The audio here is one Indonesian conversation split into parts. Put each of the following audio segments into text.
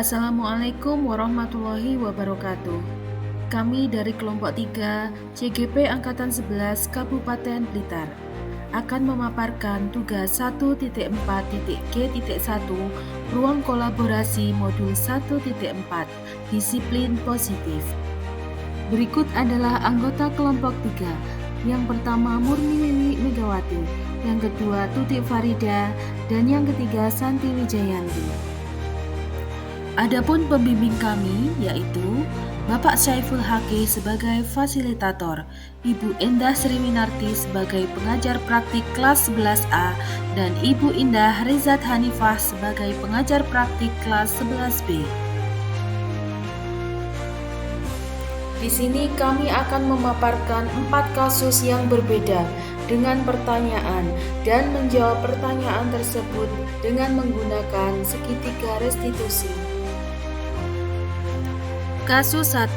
Assalamualaikum warahmatullahi wabarakatuh. Kami dari kelompok 3 CGP Angkatan 11 Kabupaten Blitar akan memaparkan tugas 1.4.G.1 Ruang Kolaborasi Modul 1.4 Disiplin Positif. Berikut adalah anggota kelompok 3. Yang pertama Murni Wiwi Megawati, yang kedua Tutik Farida, dan yang ketiga Santi Wijayanti. Adapun pembimbing kami yaitu Bapak Syaiful Haqi sebagai fasilitator, Ibu Endah Sriwinarti sebagai pengajar praktik kelas 11A, dan Ibu Indah Rizat Hanifah sebagai pengajar praktik kelas 11B. Di sini kami akan memaparkan 4 kasus yang berbeda dengan pertanyaan dan menjawab pertanyaan tersebut dengan menggunakan segitiga restitusi. Kasus 1.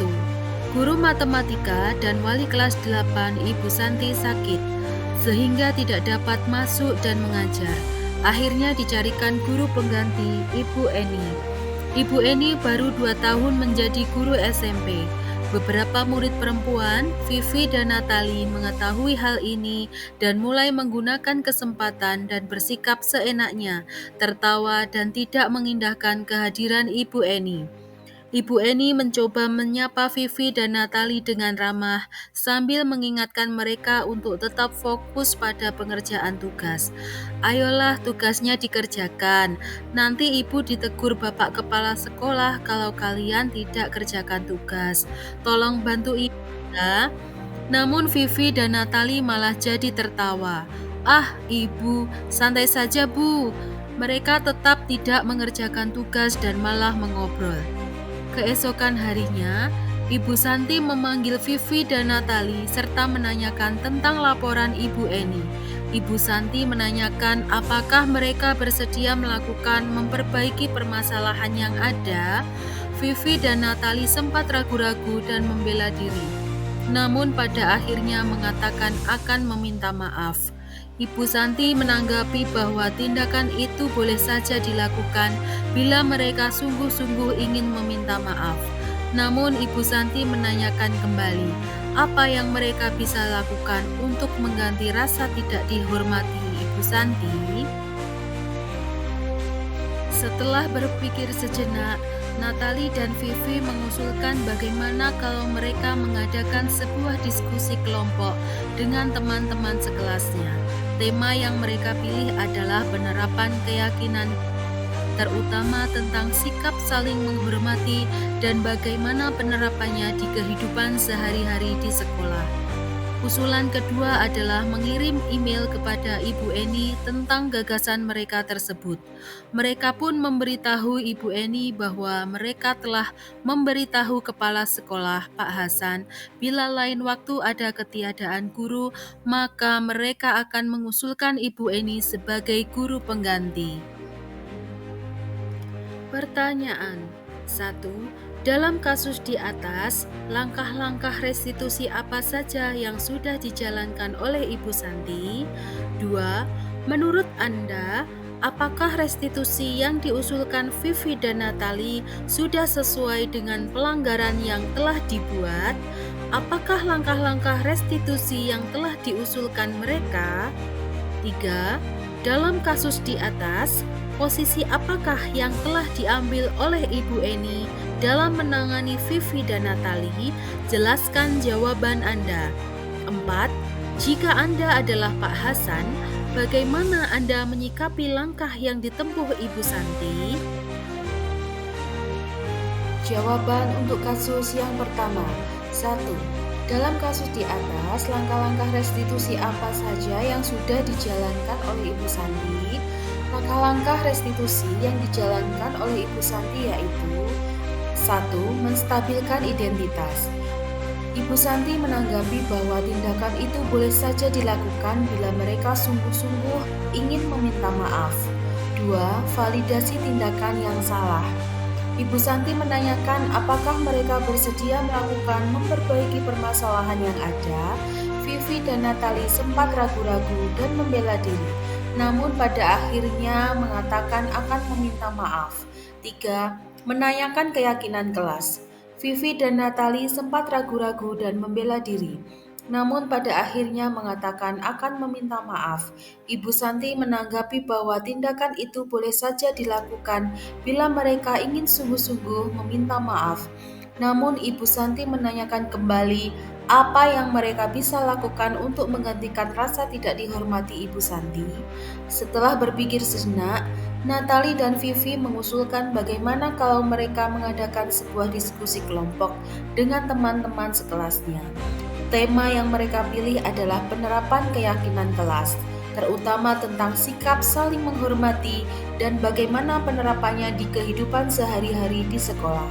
Guru matematika dan wali kelas 8 Ibu Santi sakit, sehingga tidak dapat masuk dan mengajar. Akhirnya dicarikan guru pengganti, Ibu Eni. Ibu Eni baru 2 tahun menjadi guru SMP. Beberapa murid perempuan, Vivi dan Natali, mengetahui hal ini dan mulai menggunakan kesempatan dan bersikap seenaknya, tertawa dan tidak mengindahkan kehadiran Ibu Eni. Ibu Eni mencoba menyapa Vivi dan Natali dengan ramah sambil mengingatkan mereka untuk tetap fokus pada pengerjaan tugas. Ayolah, tugasnya dikerjakan. Nanti ibu ditegur Bapak Kepala Sekolah kalau kalian tidak kerjakan tugas. Tolong bantu ibu ya. Namun Vivi dan Natali malah jadi tertawa. Ah, ibu, santai saja bu. Mereka tetap tidak mengerjakan tugas dan malah mengobrol. Keesokan harinya, Ibu Santi memanggil Vivi dan Natali serta menanyakan tentang laporan Ibu Eni. Ibu Santi menanyakan apakah mereka bersedia melakukan memperbaiki permasalahan yang ada. Vivi dan Natali sempat ragu-ragu dan membela diri. Namun pada akhirnya mengatakan akan meminta maaf. Ibu Santi menanggapi bahwa tindakan itu boleh saja dilakukan bila mereka sungguh-sungguh ingin meminta maaf. Namun Ibu Santi menanyakan kembali, apa yang mereka bisa lakukan untuk mengganti rasa tidak dihormati Ibu Santi? Setelah berpikir sejenak, Natali dan Vivi mengusulkan bagaimana kalau mereka mengadakan sebuah diskusi kelompok dengan teman-teman sekelasnya. Tema yang mereka pilih adalah penerapan keyakinan, terutama tentang sikap saling menghormati dan bagaimana penerapannya di kehidupan sehari-hari di sekolah. Usulan kedua adalah mengirim email kepada Ibu Eni tentang gagasan mereka tersebut. Mereka pun memberitahu Ibu Eni bahwa mereka telah memberitahu Kepala Sekolah Pak Hasan bila lain waktu ada ketiadaan guru, maka mereka akan mengusulkan Ibu Eni sebagai guru pengganti. Pertanyaan 1. Dalam kasus di atas, langkah-langkah restitusi apa saja yang sudah dijalankan oleh Ibu Santi? 2. Menurut Anda, apakah restitusi yang diusulkan Vivi dan Natali sudah sesuai dengan pelanggaran yang telah dibuat? Apakah langkah-langkah restitusi yang telah diusulkan mereka? 3. Dalam kasus di atas, posisi apakah yang telah diambil oleh Ibu Eni dalam menangani Vivi dan Natali? Jelaskan jawaban Anda. 4. Jika Anda adalah Pak Hasan, bagaimana Anda menyikapi langkah yang ditempuh Ibu Santi? Jawaban untuk kasus yang pertama. 1. Dalam kasus di atas, langkah-langkah restitusi apa saja yang sudah dijalankan oleh Ibu Santi? Langkah-langkah restitusi yang dijalankan oleh Ibu Santi yaitu 1. Menstabilkan identitas. Ibu Santi menanggapi bahwa tindakan itu boleh saja dilakukan bila mereka sungguh-sungguh ingin meminta maaf. 2. Validasi tindakan yang salah. Ibu Santi menanyakan apakah mereka bersedia melakukan memperbaiki permasalahan yang ada. Vivi dan Natali sempat ragu-ragu dan membela diri, namun pada akhirnya mengatakan akan meminta maaf. 3. menanyakan keyakinan kelas. Vivi dan Natalie sempat ragu-ragu dan membela diri. Namun pada akhirnya mengatakan akan meminta maaf. Ibu Santi menanggapi bahwa tindakan itu boleh saja dilakukan bila mereka ingin sungguh-sungguh meminta maaf. Namun Ibu Santi menanyakan kembali apa yang mereka bisa lakukan untuk menggantikan rasa tidak dihormati Ibu Santi. Setelah berpikir sejenak, Natalie dan Vivi mengusulkan bagaimana kalau mereka mengadakan sebuah diskusi kelompok dengan teman-teman sekelasnya. Tema yang mereka pilih adalah penerapan keyakinan kelas, terutama tentang sikap saling menghormati dan bagaimana penerapannya di kehidupan sehari-hari di sekolah.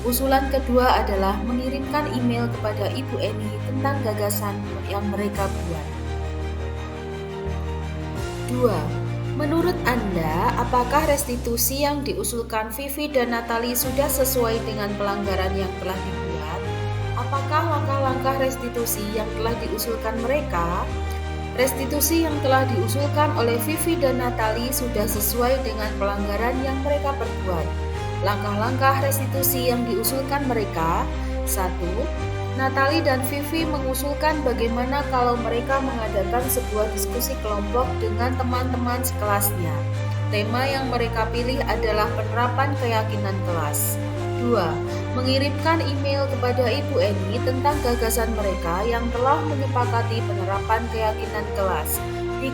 Usulan kedua adalah mengirimkan email kepada Ibu Eni tentang gagasan yang mereka buat. 2. Menurut Anda, apakah restitusi yang diusulkan Vivi dan Natalie sudah sesuai dengan pelanggaran yang telah dibuat? Apakah langkah-langkah restitusi yang telah diusulkan mereka? Restitusi yang telah diusulkan oleh Vivi dan Natalie sudah sesuai dengan pelanggaran yang mereka perbuat. Langkah-langkah restitusi yang diusulkan mereka: 1. Natalie dan Vivi mengusulkan bagaimana kalau mereka mengadakan sebuah diskusi kelompok dengan teman-teman sekelasnya. Tema yang mereka pilih adalah penerapan keyakinan kelas. 2. Mengirimkan email kepada Ibu Eni tentang gagasan mereka yang telah menyepakati penerapan keyakinan kelas. 3.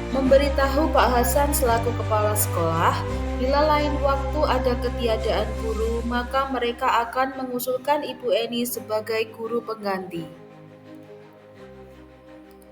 Memberitahu Pak Hasan selaku kepala sekolah, bila lain waktu ada ketiadaan guru, maka mereka akan mengusulkan Ibu Eni sebagai guru pengganti.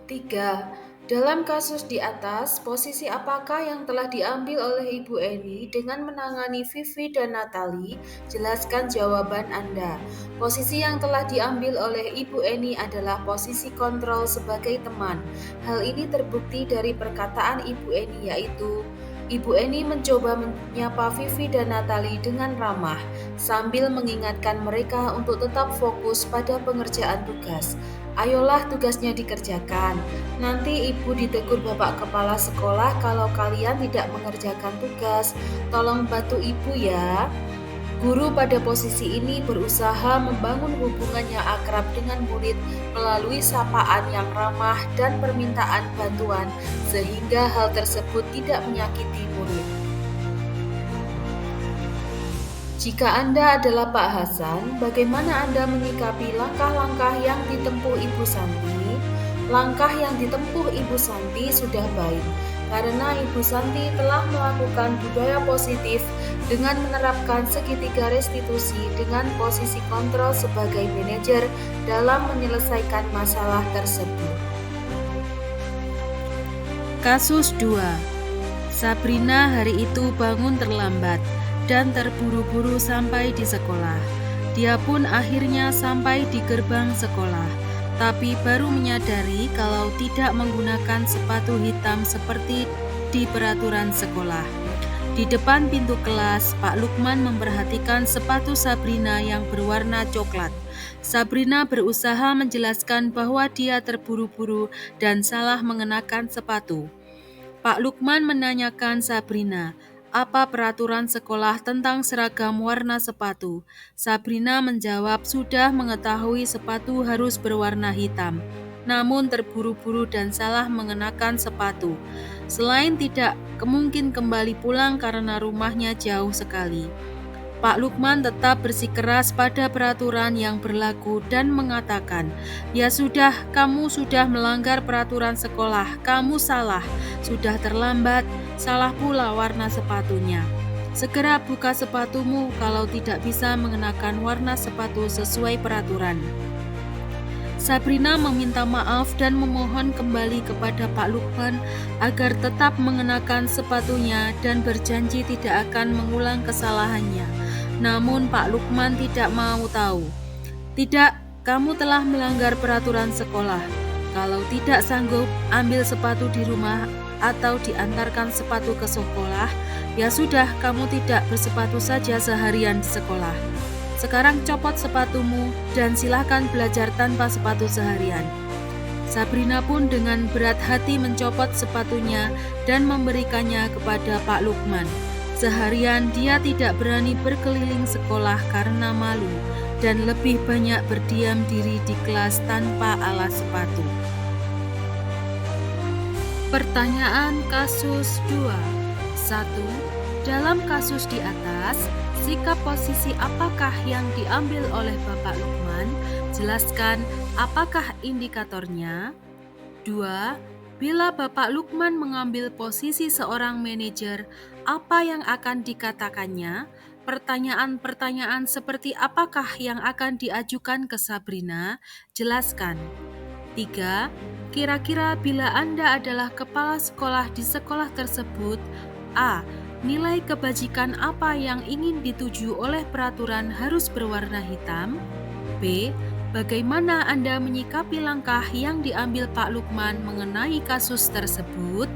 3. Dalam kasus di atas, posisi apakah yang telah diambil oleh Ibu Eni dengan menangani Vivi dan Natalie? Jelaskan jawaban Anda. Posisi yang telah diambil oleh Ibu Eni adalah posisi kontrol sebagai teman. Hal ini terbukti dari perkataan Ibu Eni, yaitu Ibu Eni mencoba menyapa Vivi dan Natalie dengan ramah, sambil mengingatkan mereka untuk tetap fokus pada pengerjaan tugas. Ayolah tugasnya dikerjakan. Nanti ibu ditegur Bapak Kepala Sekolah kalau kalian tidak mengerjakan tugas. Tolong bantu ibu ya. Guru pada posisi ini berusaha membangun hubungan yang akrab dengan murid melalui sapaan yang ramah dan permintaan bantuan, sehingga hal tersebut tidak menyakiti murid. Jika Anda adalah Pak Hasan, bagaimana Anda menyikapi langkah-langkah yang ditempuh Ibu Santi? Langkah yang ditempuh Ibu Santi sudah baik, karena Ibu Santi telah melakukan budaya positif dengan menerapkan segitiga restitusi dengan posisi kontrol sebagai manajer dalam menyelesaikan masalah tersebut. Kasus 2. Sabrina hari itu bangun terlambat dan terburu-buru sampai di sekolah. Dia pun akhirnya sampai di gerbang sekolah, tapi baru menyadari kalau tidak menggunakan sepatu hitam seperti di peraturan sekolah. Di depan pintu kelas, Pak Lukman memperhatikan sepatu Sabrina yang berwarna coklat. Sabrina berusaha menjelaskan bahwa dia terburu-buru dan salah mengenakan sepatu. Pak Lukman menanyakan Sabrina, apa peraturan sekolah tentang seragam warna sepatu? Sabrina menjawab sudah mengetahui sepatu harus berwarna hitam, namun terburu-buru dan salah mengenakan sepatu. Selain tidak mungkin kembali pulang karena rumahnya jauh sekali. Pak Lukman tetap bersikeras pada peraturan yang berlaku dan mengatakan, ya sudah, kamu sudah melanggar peraturan sekolah, kamu salah, sudah terlambat, salah pula warna sepatunya. Segera buka sepatumu kalau tidak bisa mengenakan warna sepatu sesuai peraturan. Sabrina meminta maaf dan memohon kembali kepada Pak Lukman agar tetap mengenakan sepatunya dan berjanji tidak akan mengulang kesalahannya. Namun Pak Lukman tidak mau tahu. Tidak, kamu telah melanggar peraturan sekolah. Kalau tidak sanggup, ambil sepatu di rumah atau diantarkan sepatu ke sekolah. Ya sudah, kamu tidak bersepatu saja seharian di sekolah. Sekarang copot sepatumu dan silahkan belajar tanpa sepatu seharian. Sabrina pun dengan berat hati mencopot sepatunya dan memberikannya kepada Pak Lukman. Seharian dia tidak berani berkeliling sekolah karena malu dan lebih banyak berdiam diri di kelas tanpa alas sepatu. Pertanyaan kasus 2. 1. Dalam kasus di atas, sikap posisi apakah yang diambil oleh Bapak Lukman? Jelaskan apakah indikatornya. 2. Bila Bapak Lukman mengambil posisi seorang manajer, apa yang akan dikatakannya? Pertanyaan-pertanyaan seperti apakah yang akan diajukan ke Sabrina? Jelaskan. 3. Kira-kira bila Anda adalah kepala sekolah di sekolah tersebut, A. Nilai kebajikan apa yang ingin dituju oleh peraturan harus berwarna hitam? B. Bagaimana Anda menyikapi langkah yang diambil Pak Lukman mengenai kasus tersebut?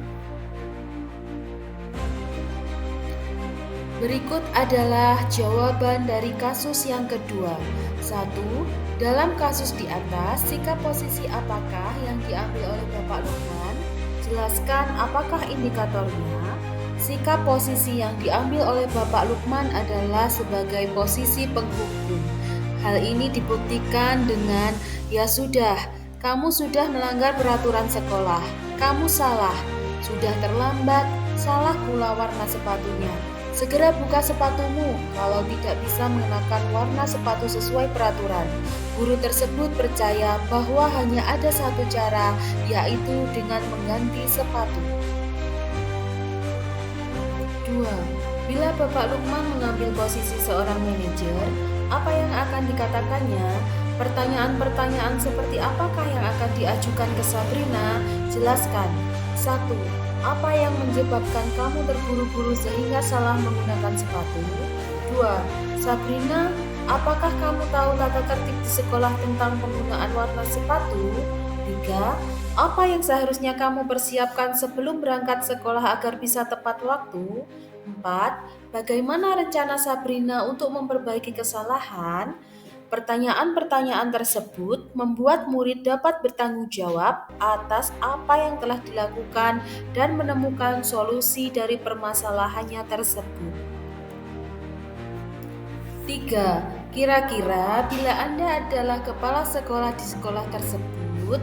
Berikut adalah jawaban dari kasus yang kedua. 1. Dalam kasus di atas, sikap posisi apakah yang diambil oleh Bapak Lukman? Jelaskan apakah indikatornya. Sikap posisi yang diambil oleh Bapak Lukman adalah sebagai posisi penghukum. Hal ini dibuktikan dengan, ya sudah, kamu sudah melanggar peraturan sekolah, kamu salah, sudah terlambat, salah pula warna sepatunya. Segera buka sepatumu kalau tidak bisa mengenakan warna sepatu sesuai peraturan. Guru tersebut percaya bahwa hanya ada satu cara, yaitu dengan mengganti sepatu. 2. Bila Bapak Lukman mengambil posisi seorang manajer, apa yang akan dikatakannya? Pertanyaan-pertanyaan seperti apakah yang akan diajukan ke Sabrina? Jelaskan. 1. Apa yang menyebabkan kamu terburu-buru sehingga salah menggunakan sepatu? 2. Sabrina, apakah kamu tahu tata tertib di sekolah tentang penggunaan warna sepatu? 3. Apa yang seharusnya kamu persiapkan sebelum berangkat sekolah agar bisa tepat waktu? 4. Bagaimana rencana Sabrina untuk memperbaiki kesalahan? Pertanyaan-pertanyaan tersebut membuat murid dapat bertanggung jawab atas apa yang telah dilakukan dan menemukan solusi dari permasalahannya tersebut. 3. Kira-kira bila Anda adalah kepala sekolah di sekolah tersebut,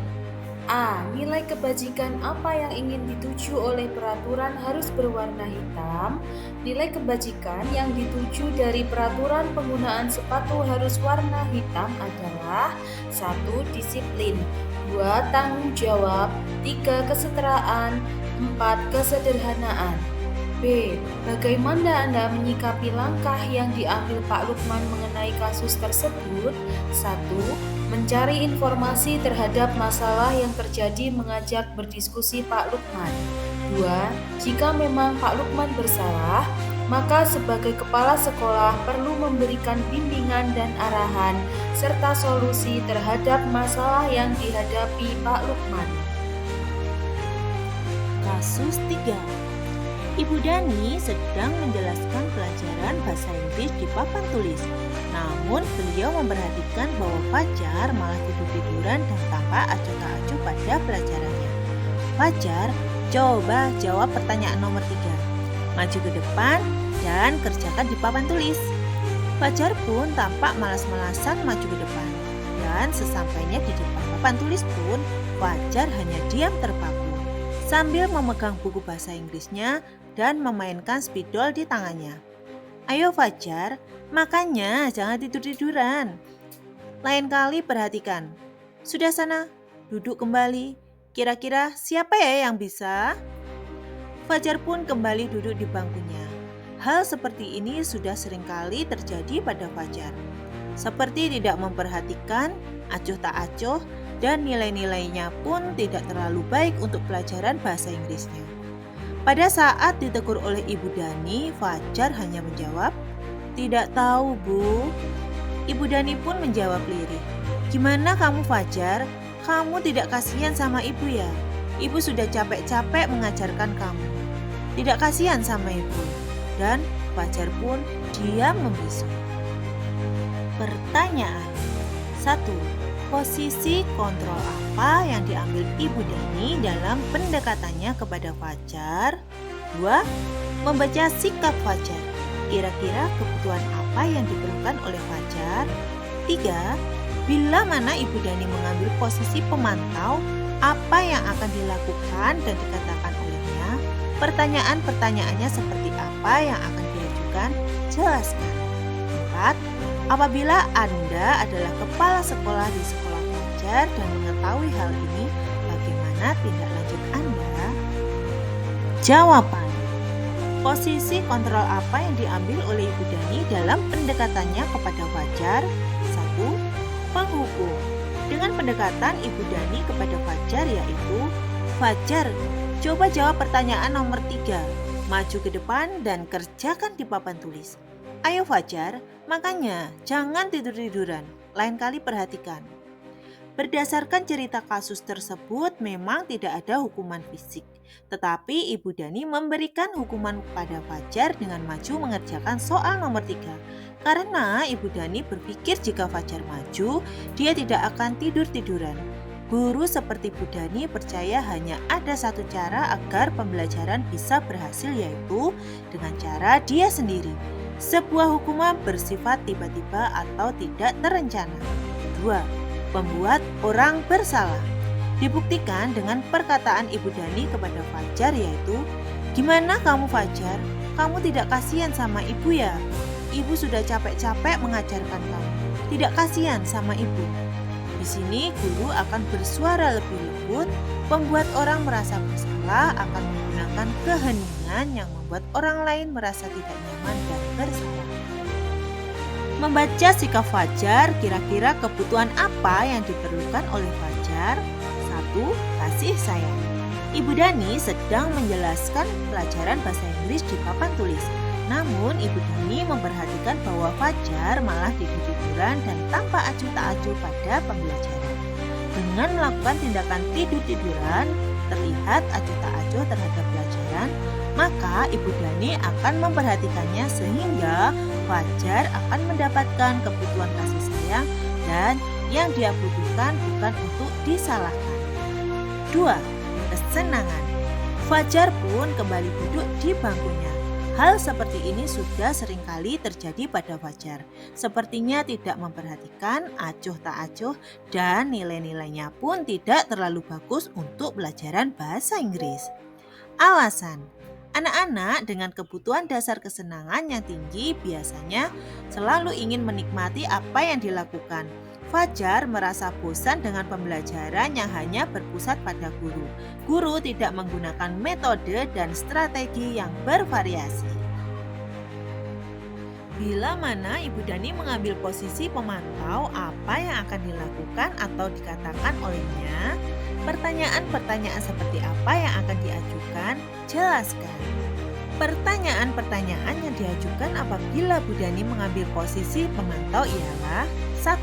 A. Nilai kebajikan apa yang ingin dituju oleh peraturan harus berwarna hitam. Nilai kebajikan yang dituju dari peraturan penggunaan sepatu harus warna hitam adalah 1. Disiplin, 2. Tanggung jawab, 3. Kesetaraan, 4. Kesederhanaan. B. Bagaimana Anda menyikapi langkah yang diambil Pak Lukman mengenai kasus tersebut? 1. Mencari informasi terhadap masalah yang terjadi, mengajak berdiskusi Pak Lukman. 2. Jika memang Pak Lukman bersalah, maka sebagai kepala sekolah perlu memberikan bimbingan dan arahan serta solusi terhadap masalah yang dihadapi Pak Lukman. Kasus 3. Ibu Dani sedang menjelaskan pelajaran bahasa Inggris di papan tulis. Namun beliau memperhatikan bahwa Fajar malah tidur-tiduran dan tampak acuh tak acuh pada pelajarannya. Fajar, coba jawab pertanyaan nomor 3. Maju ke depan dan kerjakan di papan tulis. Fajar pun tampak malas-malasan maju ke depan. Dan sesampainya di depan papan tulis pun, Fajar hanya diam terpaku sambil memegang buku bahasa Inggrisnya dan memainkan spidol di tangannya. Ayo Fajar, makanya jangan tidur-tiduran. Lain kali perhatikan. Sudah sana, duduk kembali. Kira-kira siapa ya yang bisa? Fajar pun kembali duduk di bangkunya. Hal seperti ini sudah seringkali terjadi pada Fajar. Seperti tidak memperhatikan, acuh tak acuh, dan nilai-nilainya pun tidak terlalu baik untuk pelajaran bahasa Inggrisnya. Pada saat ditegur oleh Ibu Dani, Fajar hanya menjawab, "Tidak tahu, Bu." Ibu Dani pun menjawab lirih, "Gimana kamu Fajar? Kamu tidak kasihan sama Ibu ya? Ibu sudah capek-capek mengajarkan kamu. Tidak kasihan sama Ibu." Dan Fajar pun diam membisu. Pertanyaan 1. Posisi kontrol apa yang diambil Ibu Dani dalam pendekatannya kepada Fajar? 2. Membaca sikap Fajar. Kira-kira kebutuhan apa yang diperlukan oleh Fajar? 3. Bila mana Ibu Dani mengambil posisi pemantau, apa yang akan dilakukan dan dikatakan olehnya? Pertanyaan-pertanyaannya seperti apa yang akan diajukan? Jelaskan. 4. Apabila Anda adalah kepala sekolah di sekolah Fajar dan mengetahui hal ini, bagaimana tindak lanjut Anda? Jawaban. Posisi kontrol apa yang diambil oleh Ibu Dani dalam pendekatannya kepada Fajar? 1. Penghukum. Dengan pendekatan Ibu Dani kepada Fajar yaitu, Fajar, coba jawab pertanyaan nomor 3. Maju ke depan dan kerjakan di papan tulis. Ayo Fajar, makanya jangan tidur-tiduran, lain kali perhatikan. Berdasarkan cerita kasus tersebut memang tidak ada hukuman fisik, tetapi Ibu Dani memberikan hukuman kepada Fajar dengan maju mengerjakan soal nomor 3. Karena Ibu Dani berpikir jika Fajar maju, dia tidak akan tidur-tiduran. Guru seperti Bu Dani percaya hanya ada satu cara agar pembelajaran bisa berhasil, yaitu dengan cara dia sendiri. Sebuah hukuman bersifat tiba-tiba atau tidak terencana. 2. Membuat orang bersalah. Dibuktikan dengan perkataan Ibu Dani kepada Fajar yaitu, gimana kamu Fajar? Kamu tidak kasihan sama ibu ya? Ibu sudah capek-capek mengajarkan kamu. Tidak kasihan sama ibu. Di sini guru akan bersuara lebih lembut, membuat orang merasa bersalah, akan menggunakan keheningan yang membuat orang lain merasa tidak nyaman dan bersalah. Membaca sikap Fajar, kira-kira kebutuhan apa yang diperlukan oleh Fajar? 1. Kasih sayang. Ibu Dani sedang menjelaskan pelajaran bahasa Inggris di papan tulis. Namun Ibu Dani memperhatikan bahwa Fajar malah tidur-tiduran dan tanpa acuh tak acuh pada pembelajaran. Dengan melakukan tindakan tidur-tiduran, terlihat acuh tak acuh terhadap pelajaran, maka Ibu Dani akan memperhatikannya sehingga Fajar akan mendapatkan kebutuhan kasih sayang dan yang dia butuhkan bukan untuk disalahkan. 2. Kesenangan. Fajar pun kembali duduk di bangkunya. Hal seperti ini sudah seringkali terjadi pada Fajar. Sepertinya tidak memperhatikan, acuh tak acuh, dan nilai-nilainya pun tidak terlalu bagus untuk pelajaran bahasa Inggris. Alasan. Anak-anak dengan kebutuhan dasar kesenangan yang tinggi biasanya selalu ingin menikmati apa yang dilakukan. Fajar merasa bosan dengan pembelajaran yang hanya berpusat pada guru. Guru tidak menggunakan metode dan strategi yang bervariasi. Bila mana Ibu Dani mengambil posisi pemantau, apa yang akan dilakukan atau dikatakan olehnya? Pertanyaan-pertanyaan seperti apa yang akan diajukan? Jelaskan. Pertanyaan-pertanyaan yang diajukan apabila Bu Dani mengambil posisi pemantau ialah: 1.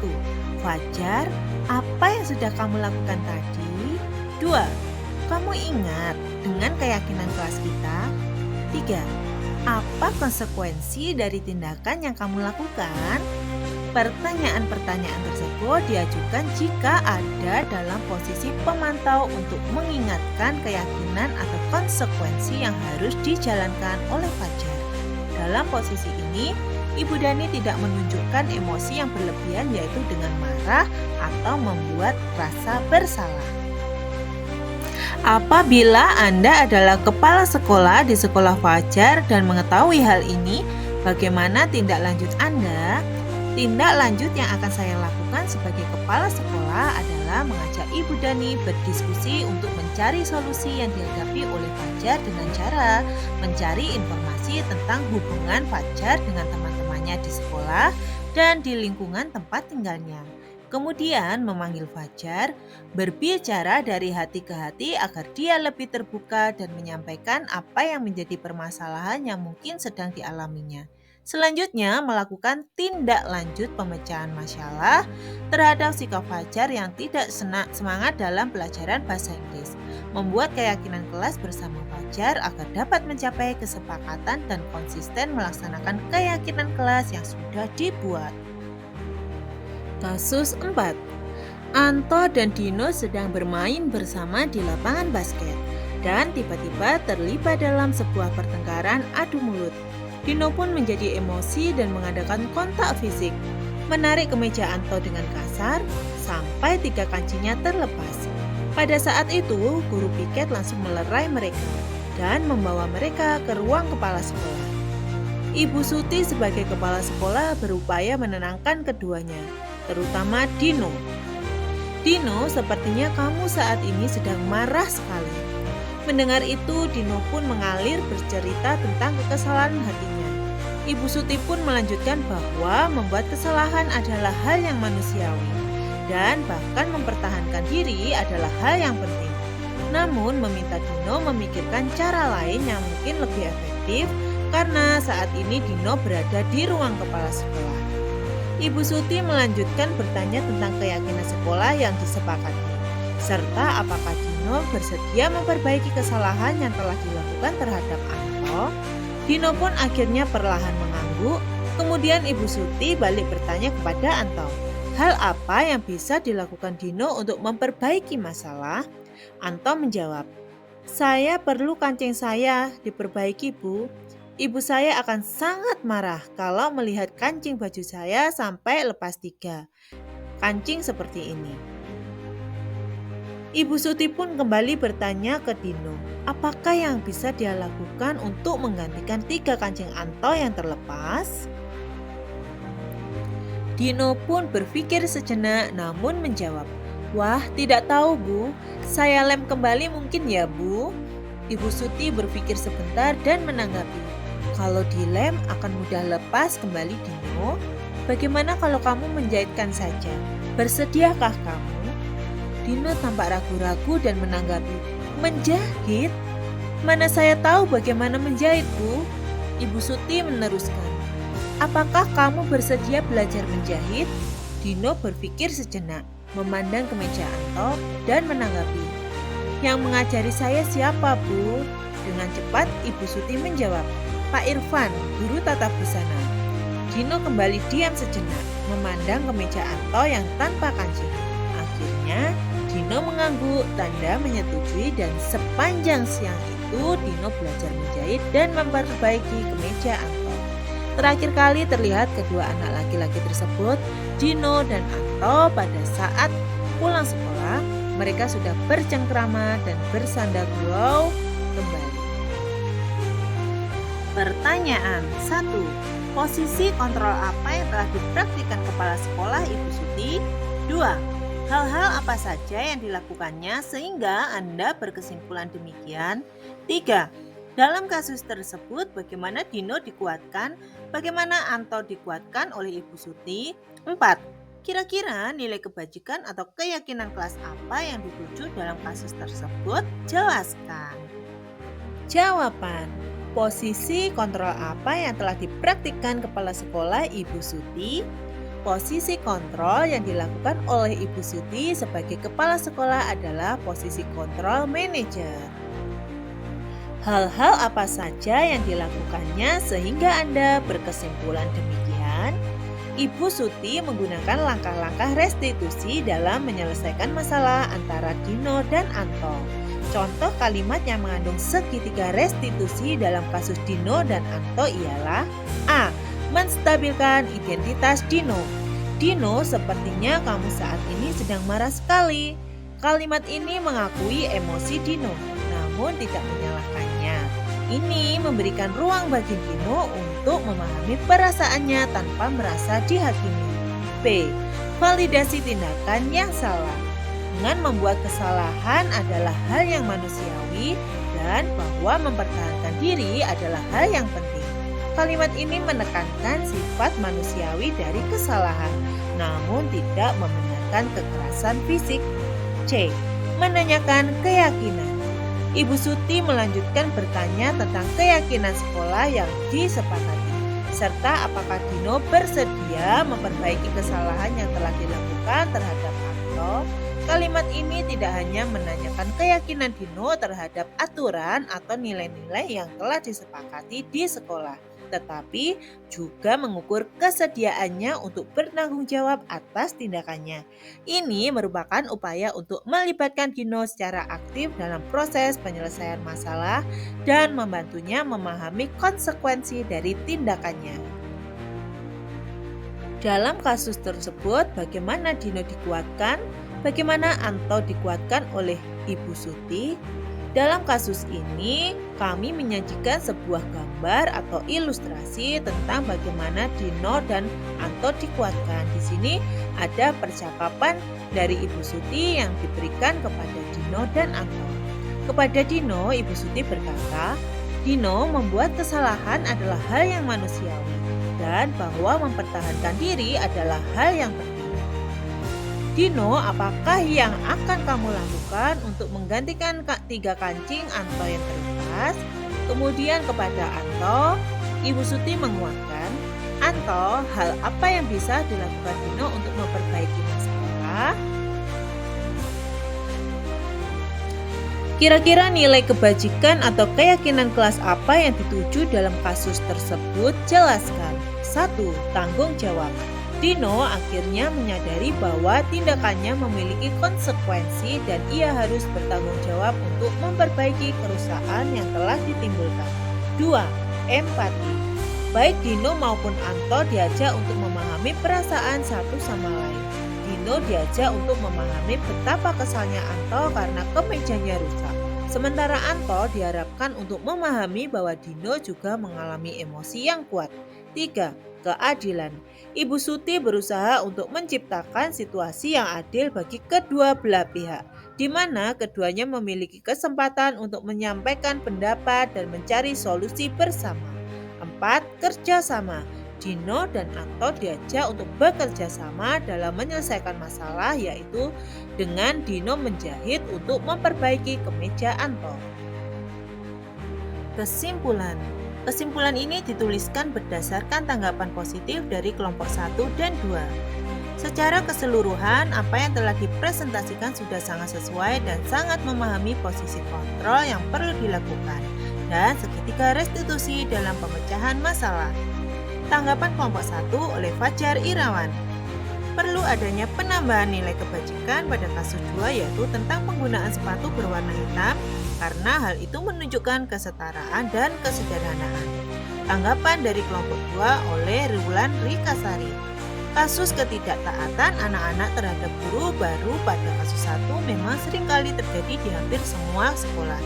Fajar, apa yang sudah kamu lakukan tadi? 2. Kamu ingat dengan keyakinan kelas kita? 3. Apa konsekuensi dari tindakan yang kamu lakukan? Pertanyaan-pertanyaan tersebut diajukan jika ada dalam posisi pemantau untuk mengingatkan keyakinan atau konsekuensi yang harus dijalankan oleh Fajar. Dalam posisi ini, Ibu Dani tidak menunjukkan emosi yang berlebihan yaitu dengan marah atau membuat rasa bersalah. Apabila Anda adalah kepala sekolah di sekolah Fajar dan mengetahui hal ini, bagaimana tindak lanjut Anda? Tindak lanjut yang akan saya lakukan sebagai kepala sekolah adalah mengajak Ibu Dani berdiskusi untuk mencari solusi yang dihadapi oleh Fajar dengan cara mencari informasi tentang hubungan Fajar dengan teman-temannya di sekolah dan di lingkungan tempat tinggalnya. Kemudian memanggil Fajar, berbicara dari hati ke hati agar dia lebih terbuka dan menyampaikan apa yang menjadi permasalahan yang mungkin sedang dialaminya. Selanjutnya, melakukan tindak lanjut pemecahan masalah terhadap sikap Fajar yang tidak semangat dalam pelajaran bahasa Inggris. Membuat keyakinan kelas bersama Fajar agar dapat mencapai kesepakatan dan konsisten melaksanakan keyakinan kelas yang sudah dibuat. Kasus 4. Anto dan Dino sedang bermain bersama di lapangan basket. dan tiba-tiba terlibat dalam sebuah pertengkaran adu mulut. Dino pun menjadi emosi dan mengadakan kontak fisik, menarik kemeja Anto dengan kasar sampai 3 kancingnya terlepas. Pada saat itu, guru piket langsung melerai mereka dan membawa mereka ke ruang kepala sekolah. Ibu Suti sebagai kepala sekolah berupaya menenangkan keduanya, terutama Dino. Dino, sepertinya kamu saat ini sedang marah sekali. Mendengar itu, Dino pun mengalir bercerita tentang kekesalan hatinya. Ibu Suti pun melanjutkan bahwa membuat kesalahan adalah hal yang manusiawi dan bahkan mempertahankan diri adalah hal yang penting. Namun meminta Dino memikirkan cara lain yang mungkin lebih efektif karena saat ini Dino berada di ruang kepala sekolah. Ibu Suti melanjutkan bertanya tentang keyakinan sekolah yang disepakati, serta apakah Dino bersedia memperbaiki kesalahan yang telah dilakukan terhadap Anto. Dino pun akhirnya perlahan mengangguk. Kemudian Ibu Suti balik bertanya kepada Anto, hal apa yang bisa dilakukan Dino untuk memperbaiki masalah? Anto menjawab, saya perlu kancing saya diperbaiki, Bu. Ibu saya akan sangat marah kalau melihat kancing baju saya sampai lepas 3 kancing seperti ini. Ibu Suti pun kembali bertanya ke Dino, apakah yang bisa dia lakukan untuk menggantikan 3 kancing Anto yang terlepas? Dino pun berpikir sejenak namun menjawab, wah tidak tahu Bu, saya lem kembali mungkin ya Bu. Ibu Suti berpikir sebentar dan menanggapi, kalau dilem akan mudah lepas kembali Dino. Bagaimana kalau kamu menjahitkan saja? Bersediakah kamu? Dino tampak ragu-ragu dan menanggapi, menjahit? Mana saya tahu bagaimana menjahit, Bu? Ibu Suti meneruskan, apakah kamu bersedia belajar menjahit? Dino berpikir sejenak, memandang kemeja Anto dan menanggapi, yang mengajari saya siapa, Bu? Dengan cepat Ibu Suti menjawab, Pak Irfan, guru tata busana. Dino kembali diam sejenak, memandang kemeja Anto yang tanpa kancing. Akhirnya, Dino mengangguk, tanda menyetujui dan sepanjang siang itu Dino belajar menjahit dan memperbaiki kemeja Anto. Terakhir kali terlihat kedua anak laki-laki tersebut, Dino dan Anto pada saat pulang sekolah, mereka sudah bercengkrama dan bersandar gurau kembali. Pertanyaan 1. Posisi kontrol apa yang telah dipraktikkan kepala sekolah Ibu Suti? 2. Hal-hal apa saja yang dilakukannya sehingga Anda berkesimpulan demikian? 3. Dalam kasus tersebut bagaimana Dino dikuatkan? Bagaimana Anto dikuatkan oleh Ibu Suti? 4. Kira-kira nilai kebajikan atau keyakinan kelas apa yang dituju dalam kasus tersebut? Jelaskan. Jawaban. Posisi kontrol apa yang telah dipraktikkan kepala sekolah Ibu Suti? Posisi kontrol yang dilakukan oleh Ibu Suti sebagai kepala sekolah adalah posisi kontrol manajer. Hal-hal apa saja yang dilakukannya sehingga Anda berkesimpulan demikian? Ibu Suti menggunakan langkah-langkah restitusi dalam menyelesaikan masalah antara Dino dan Anto. Contoh kalimat yang mengandung segitiga restitusi dalam kasus Dino dan Anto ialah A. Menstabilkan identitas Dino. Dino, sepertinya kamu saat ini sedang marah sekali. Kalimat ini mengakui emosi Dino, namun tidak menyalahkannya. Ini memberikan ruang bagi Dino untuk memahami perasaannya tanpa merasa dihakimi. B. Validasi tindakan yang salah. Dengan membuat kesalahan adalah hal yang manusiawi dan bahwa mempertahankan diri adalah hal yang penting. Kalimat ini menekankan sifat manusiawi dari kesalahan, namun tidak membenarkan kekerasan fisik. C. Menanyakan keyakinan. Ibu Suti melanjutkan bertanya tentang keyakinan sekolah yang disepakati, serta apakah Dino bersedia memperbaiki kesalahan yang telah dilakukan terhadap Anto. Kalimat ini tidak hanya menanyakan keyakinan Dino terhadap aturan atau nilai-nilai yang telah disepakati di sekolah, tetapi juga mengukur kesediaannya untuk bertanggung jawab atas tindakannya. Ini merupakan upaya untuk melibatkan Dino secara aktif dalam proses penyelesaian masalah dan membantunya memahami konsekuensi dari tindakannya. Dalam kasus tersebut, bagaimana Dino dikuatkan, bagaimana Anto dikuatkan oleh Ibu Suti. Dalam kasus ini, kami menyajikan sebuah gambar atau ilustrasi tentang bagaimana Dino dan Anto dikuatkan. Di sini ada percakapan dari Ibu Suti yang diberikan kepada Dino dan Anto. Kepada Dino, Ibu Suti berkata, "Dino, membuat kesalahan adalah hal yang manusiawi dan bahwa mempertahankan diri adalah hal yang penting. Dino, apakah yang akan kamu lakukan untuk menggantikan 3 kancing Anto yang terlepas?" Kemudian kepada Anto, Ibu Suti menguatkan, "Anto, hal apa yang bisa dilakukan Dino untuk memperbaiki masalah?" Kira-kira nilai kebajikan atau keyakinan kelas apa yang dituju dalam kasus tersebut? Jelaskan. 1. Tanggung jawab. Dino akhirnya menyadari bahwa tindakannya memiliki konsekuensi dan ia harus bertanggung jawab untuk memperbaiki kerusakan yang telah ditimbulkan. 2. Empati. Baik Dino maupun Anto diajak untuk memahami perasaan satu sama lain. Dino diajak untuk memahami betapa kesalnya Anto karena kemejanya rusak. Sementara Anto diharapkan untuk memahami bahwa Dino juga mengalami emosi yang kuat. 3. Keadilan. Ibu Suti berusaha untuk menciptakan situasi yang adil bagi kedua belah pihak, di mana keduanya memiliki kesempatan untuk menyampaikan pendapat dan mencari solusi bersama. 4. Kerjasama. Dino dan Anto diajak untuk bekerja sama dalam menyelesaikan masalah, yaitu dengan Dino menjahit untuk memperbaiki kemeja Anto. Kesimpulan. Kesimpulan ini dituliskan berdasarkan tanggapan positif dari kelompok 1 dan 2. Secara keseluruhan, apa yang telah dipresentasikan sudah sangat sesuai dan sangat memahami posisi kontrol yang perlu dilakukan dan seketika restitusi dalam pemecahan masalah. Tanggapan kelompok 1 oleh Fajar Irawan. Perlu adanya penambahan nilai kebajikan pada kasus 2, yaitu tentang penggunaan sepatu berwarna hitam karena hal itu menunjukkan kesetaraan dan kesederhanaan. Tanggapan dari kelompok 2 oleh Riwulan Rikasari. Kasus ketidaktaatan anak-anak terhadap guru baru pada kasus 1 memang seringkali terjadi di hampir semua sekolah.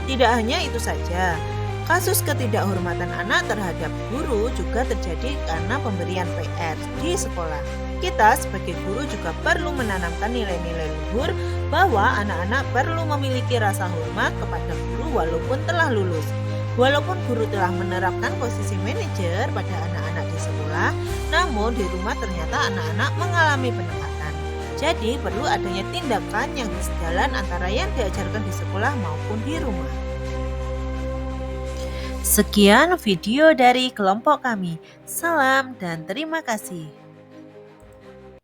Tidak hanya itu saja, kasus ketidakhormatan anak terhadap guru juga terjadi karena pemberian PR di sekolah. Kita sebagai guru juga perlu menanamkan nilai-nilai luhur bahwa anak-anak perlu memiliki rasa hormat kepada guru walaupun telah lulus. Walaupun guru telah menerapkan posisi manajer pada anak-anak di sekolah, namun di rumah ternyata anak-anak mengalami penempatan. Jadi perlu adanya tindakan yang sejalan antara yang diajarkan di sekolah maupun di rumah. Sekian video dari kelompok kami. Salam dan terima kasih.